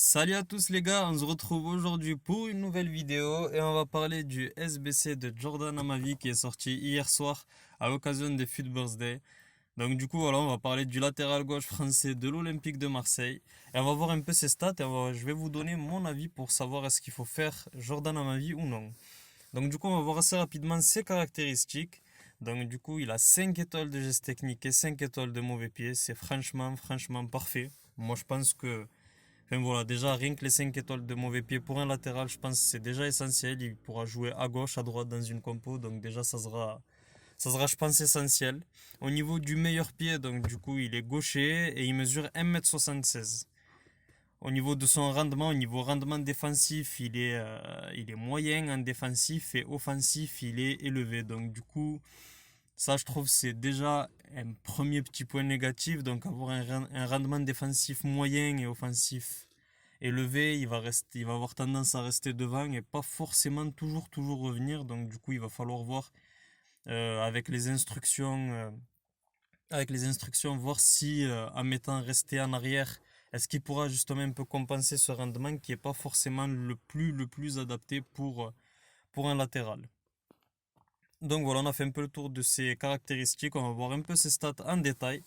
Salut à tous les gars, on se retrouve aujourd'hui pour une nouvelle vidéo et on va parler du SBC de Jordan Amavi qui est sorti hier soir à l'occasion des FUT Birthday. Donc du coup voilà, on va parler du latéral gauche français de l'Olympique de Marseille et on va voir un peu ses stats et je vais vous donner mon avis pour savoir est-ce qu'il faut faire Jordan Amavi ou non. Donc du coup on va voir assez rapidement ses caractéristiques. Donc du coup il a 5 étoiles de geste technique et 5 étoiles de mauvais pied, c'est franchement parfait. Moi je pense que Enfin voilà, déjà rien que les 5 étoiles de mauvais pied pour un latéral, je pense que c'est déjà essentiel. Il pourra jouer à gauche, à droite dans une compo, donc déjà ça sera je pense essentiel. Au niveau du meilleur pied, donc du coup il est gaucher et il mesure 1,76 m. Au niveau de son rendement, au niveau rendement défensif, il est moyen en défensif et offensif, il est élevé. Donc du coup, ça je trouve c'est déjà un premier petit point négatif. Donc avoir un rendement défensif moyen et offensif élevé, il va avoir tendance à rester devant et pas forcément toujours revenir. Donc du coup, il va falloir voir avec les instructions, voir si en mettant resté en arrière, est-ce qu'il pourra justement un peu compenser ce rendement qui est pas forcément le plus adapté pour un latéral. Donc voilà, on a fait un peu le tour de ses caractéristiques, on va voir un peu ses stats en détail.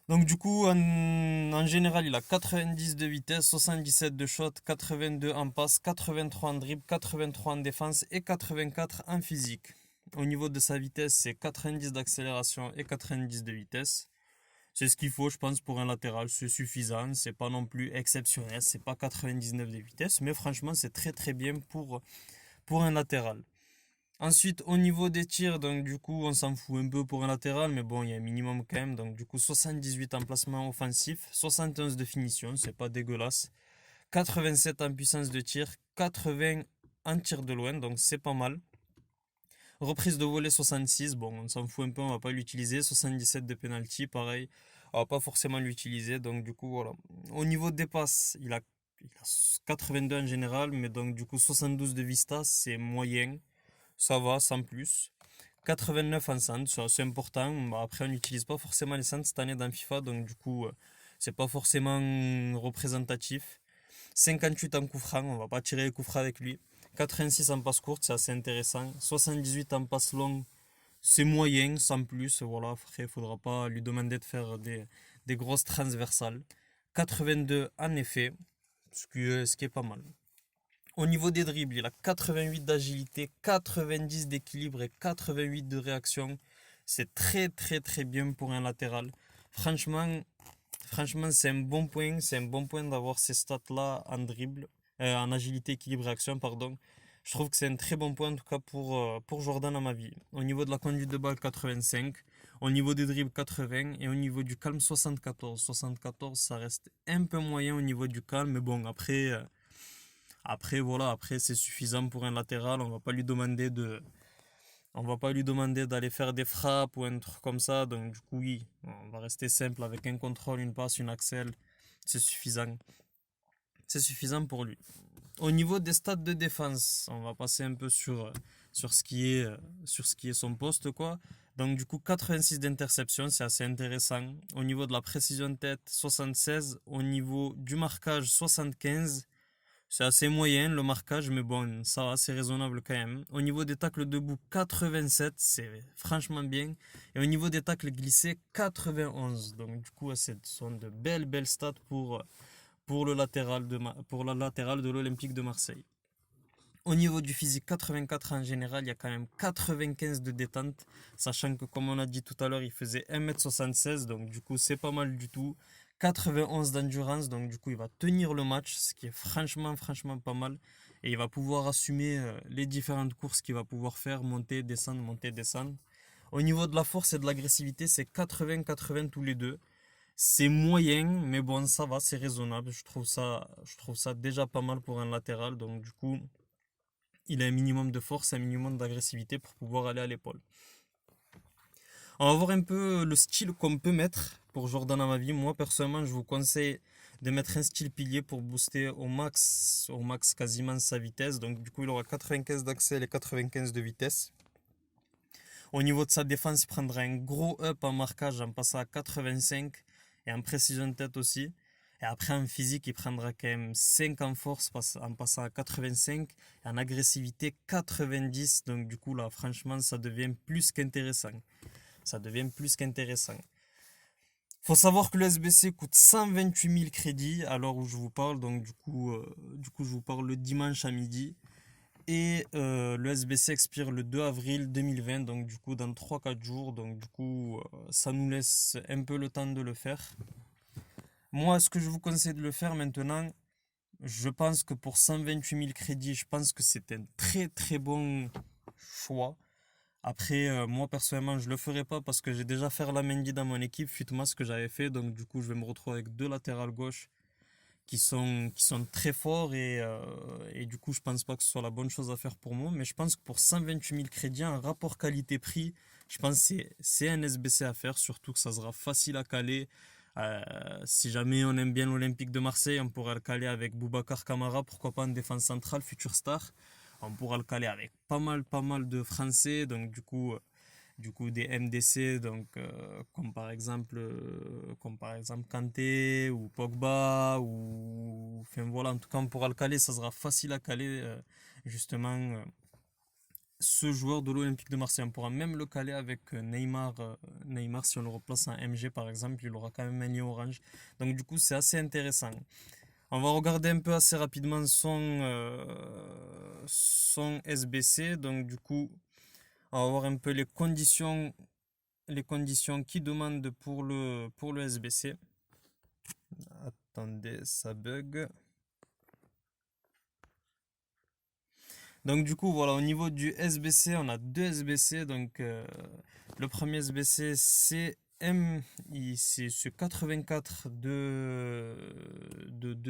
Donc du coup, en général, il a 90 de vitesse, 77 de shot, 82 en passe, 83 en dribble, 83 en défense et 84 en physique. Au niveau de sa vitesse, c'est 90 d'accélération et 90 de vitesse. C'est ce qu'il faut, je pense, pour un latéral. C'est suffisant. C'est pas non plus exceptionnel. C'est pas 99 de vitesse, mais franchement, c'est très bien pour un latéral. Ensuite, au niveau des tirs, donc du coup, on s'en fout un peu pour un latéral, mais bon, il y a un minimum quand même. Donc du coup, 78 en placement offensif, 71 de finition, c'est pas dégueulasse. 87 en puissance de tir, 80 en tir de loin, donc c'est pas mal. Reprise de volée 66, bon, on s'en fout un peu, on va pas l'utiliser. 77 de penalty, pareil, on va pas forcément l'utiliser. Donc du coup, voilà. Au niveau des passes, il a 82 en général, mais donc du coup, 72 de vista, c'est moyen. Ça va, sans plus. 89 en centre, c'est assez important. Bah, après, on n'utilise pas forcément les centres cette année dans FIFA, donc du coup, c'est pas forcément représentatif. 58 en coup franc, on va pas tirer les coups francs avec lui. 86 en passe courte, c'est assez intéressant. 78 en passe longue, c'est moyen, sans plus. Voilà, après, il faudra pas lui demander de faire des grosses transversales. 82 en effet, ce qui est pas mal. Au niveau des dribbles, il a 88 d'agilité, 90 d'équilibre et 88 de réaction. C'est très bien pour un latéral. Franchement, franchement, c'est un bon point. C'est un bon point d'avoir ces stats-là en dribble, en agilité, équilibre, réaction, pardon. Je trouve que c'est un très bon point en tout cas pour Jordan à ma vie. Au niveau de la conduite de balle, 85. Au niveau des dribbles, 80. Et au niveau du calme, 74. 74, ça reste un peu moyen au niveau du calme. Mais bon, après, voilà, après c'est suffisant pour un latéral. On va pas lui demander d'aller faire des frappes ou un truc comme ça. Donc du coup, oui, on va rester simple avec un contrôle, une passe, une accel. C'est suffisant. C'est suffisant pour lui. Au niveau des stats de défense, on va passer un peu sur ce qui est son poste, quoi. Donc du coup, 86 d'interception, c'est assez intéressant. Au niveau de la précision de tête, 76. Au niveau du marquage, 75. C'est assez moyen le marquage, mais bon, ça va, c'est raisonnable quand même. Au niveau des tacles debout, 87, c'est franchement bien. Et au niveau des tacles glissés, 91. Donc du coup, ce sont de belles stats pour pour la latérale de l'Olympique de Marseille. Au niveau du physique, 84 en général, il y a quand même 95 de détente, sachant que comme on a dit tout à l'heure, il faisait 1,76 m, donc du coup c'est pas mal du tout. 91 d'endurance, donc du coup il va tenir le match, ce qui est franchement pas mal. Et il va pouvoir assumer les différentes courses qu'il va pouvoir faire, monter, descendre. Au niveau de la force et de l'agressivité, c'est 80-80 tous les deux. C'est moyen, mais bon, ça va, c'est raisonnable. Je trouve ça déjà pas mal pour un latéral, donc du coup, il a un minimum de force, un minimum d'agressivité pour pouvoir aller à l'épaule. On va voir un peu le style qu'on peut mettre pour Jordan à ma vie. Moi, personnellement, je vous conseille de mettre un style pilier pour booster au max quasiment sa vitesse. Donc, du coup, il aura 95 d'accel et 95 de vitesse. Au niveau de sa défense, il prendra un gros up en marquage en passant à 85 et en précision de tête aussi. Et après, en physique, il prendra quand même 5 en force en passant à 85 et en agressivité 90. Donc, du coup, là, franchement, ça devient plus qu'intéressant. Ça devient plus qu'intéressant. Faut savoir que le SBC coûte 128 000 crédits à l'heure où je vous parle. Donc, du coup, je vous parle le dimanche à midi. Et le SBC expire le 2 avril 2020, donc du coup dans 3-4 jours, donc du coup ça nous laisse un peu le temps de le faire. Moi, ce que je vous conseille de le faire maintenant, je pense que pour 128 000 crédits, je pense que c'est un très très bon choix. Après, moi personnellement, je le ferai pas parce que j'ai déjà fait la Mendy dans mon équipe, suite moi ce que j'avais fait, donc du coup je vais me retrouver avec deux latérales gauche qui sont très forts et du coup je pense pas que ce soit la bonne chose à faire pour moi, mais je pense que pour 128 000 crédits, un rapport qualité-prix, je pense que c'est un SBC à faire, surtout que ça sera facile à caler. Si jamais on aime bien l'Olympique de Marseille, on pourra le caler avec Boubacar Kamara, pourquoi pas en défense centrale, futur star. On pourra le caler avec pas mal de Français, donc du coup des MDC, donc comme par exemple Kanté ou Pogba, ou enfin voilà, en tout cas on pourra le caler, ça sera facile à caler, justement, ce joueur de l'Olympique de Marseille. On pourra même le caler avec Neymar, si on le replace en MG par exemple, il aura quand même un lien orange, donc du coup c'est assez intéressant. On va regarder un peu assez rapidement son SBC, donc du coup on va voir un peu les conditions qui demandent pour le SBC. Attendez, ça bug. Donc du coup, voilà, au niveau du SBC, on a deux SBC. Donc le premier SBC, c'est 84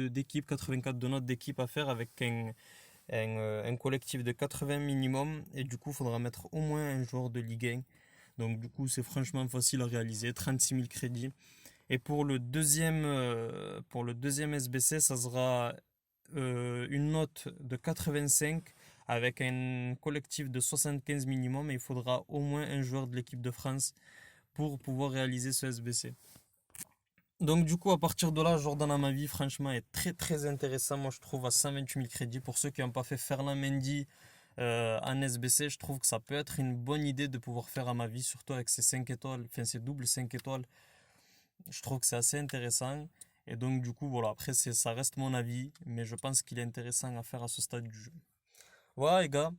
d'équipes, 84 de notes d'équipe à faire avec un collectif de 80 minimum. Et du coup, il faudra mettre au moins un joueur de Ligue 1. Donc du coup, c'est franchement facile à réaliser, 36 000 crédits. Et pour le deuxième SBC, ça sera une note de 85 avec un collectif de 75 minimum, et il faudra au moins un joueur de l'équipe de France pour pouvoir réaliser ce SBC. Donc du coup, à partir de là, Jordan Amavi, franchement, est très très intéressant, moi je trouve, à 128 000 crédits. Pour ceux qui n'ont pas fait Ferland Mendy en SBC, je trouve que ça peut être une bonne idée de pouvoir faire Amavi, surtout avec ses 5 étoiles, enfin ses doubles 5 étoiles. Je trouve que c'est assez intéressant. Et donc du coup, voilà, après ça reste mon avis, mais je pense qu'il est intéressant à faire à ce stade du jeu. Voilà les gars,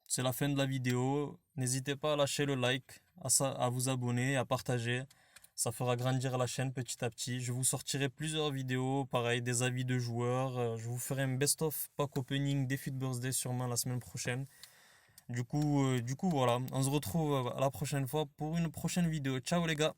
c'est la fin de la vidéo. N'hésitez pas à lâcher le like, à vous abonner, à partager. Ça fera grandir la chaîne petit à petit. Je vous sortirai plusieurs vidéos, pareil, des avis de joueurs. Je vous ferai un best-of pack opening des Fit Birthday sûrement la semaine prochaine. Du coup, voilà, on se retrouve à la prochaine fois pour une prochaine vidéo. Ciao les gars!